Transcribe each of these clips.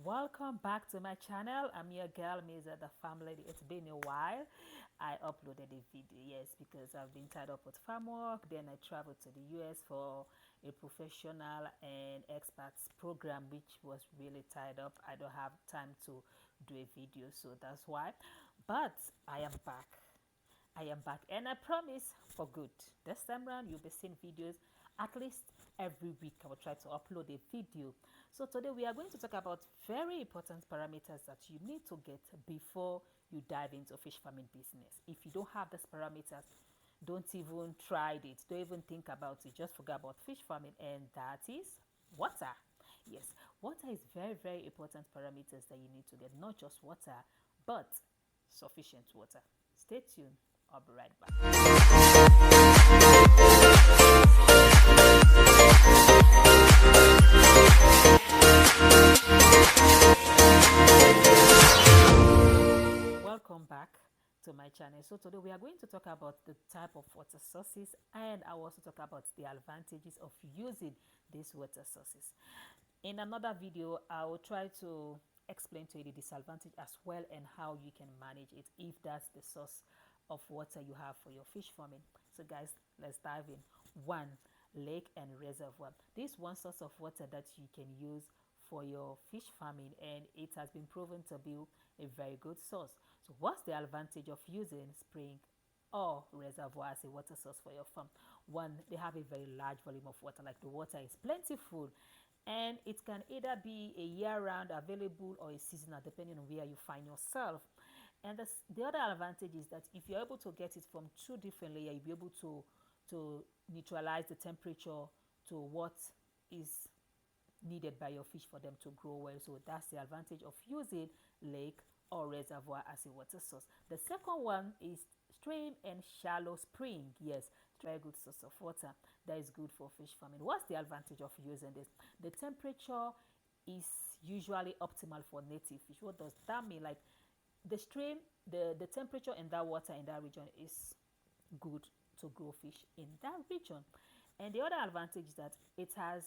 Welcome back to my channel. I'm your girl Misa, the farm lady. It's been a while. I uploaded a video, yes, because I've been tied up with farm work. Then I traveled to the US for a professional and expats program, which was really tied up. I don't have time to do a video, so that's why. But I am back. I am back, and I promise for good. This time around, you'll be seeing videos at least every week. I will try to upload a video. So today we are going to talk about very important parameters that you need to get before you dive into fish farming business. If you don't have these parameters, don't even try it. Don't even think about it. Just forget about fish farming, and that is water. Yes, water is very important parameters that you need to get. Not just water, but sufficient water. Stay tuned. I'll be right back. Welcome back to my channel. So today we are going to talk about the type of water sources, and I will also talk about the advantages of using these water sources. In another video, I will try to explain to you the disadvantage as well and how you can manage it if that's the source of water you have for your fish farming. So guys, let's dive in. One, lake and reservoir. This one source of water that you can use for your fish farming, and it has been proven to be a very good source. So what's the advantage of using spring or reservoir as a water source for your farm? One, they have a very large volume of water, like the water is plentiful, and it can either be a year-round available or a seasonal, depending on where you find yourself. And the other advantage is that if you're able to get it from two different layers, you'll be able to neutralize the temperature to what is needed by your fish for them to grow well. So that's the advantage of using lake or reservoir as a water source. The second one is stream and shallow spring. Yes, very good source of water that is good for fish farming. What's the advantage of using this? The temperature is usually optimal for native fish. What does that mean? Like the stream, the temperature in that water in that region is good to grow fish in that region. And the other advantage is that it has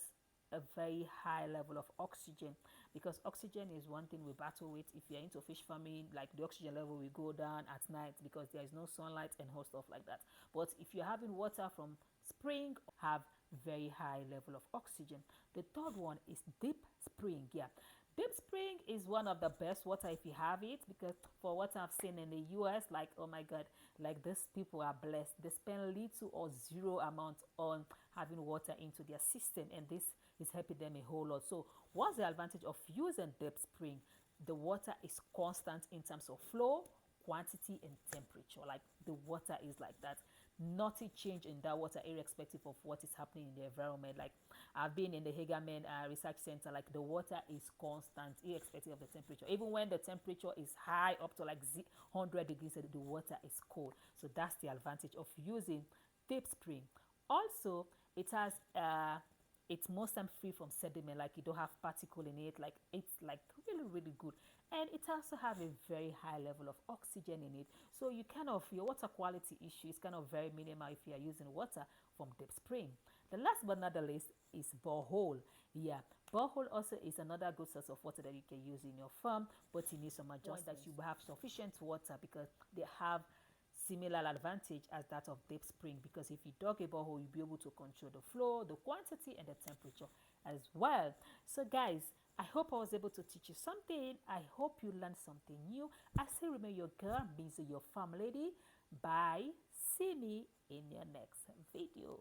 a very high level of oxygen, because oxygen is one thing we battle with if you're into fish farming. Like the oxygen level will go down at night because there is no sunlight and whole stuff like that. But if you're having water from spring, have very high level of oxygen. The third one is deep spring. Yeah, deep spring is one of the best water if you have it, because for what I've seen in the US, like, oh my god, like these people are blessed. They spend little or zero amount on having water into their system, and this is helping them a whole lot. So what's the advantage of using deep spring? The water is constant in terms of flow, quantity, and temperature. Like the water is like that. Nothing change in that water irrespective of what is happening in the environment. Like I've been in the Hagerman research center, like the water is constant irrespective of the temperature. Even when the temperature is high up to like 100 degrees, the water is cold. So that's the advantage of using deep spring. Also, it has it's most time free from sediment, like you don't have particle in it. Like it's like really good, and it also have a very high level of oxygen in it, so you kind of, your water quality issue is kind of very minimal if you are using water from deep spring. The last but not the least is borehole. Yeah, borehole also is another good source of water that you can use in your farm, but you need some adjustments. That you have sufficient water, because they have similar advantage as that of deep spring, because if you dug a borehole, you'll be able to control the flow, the quantity, and the temperature as well. So guys, I hope I was able to teach you something. I hope you learned something new. I say remember your girl, Busy, your farm lady. Bye. See me in your next video.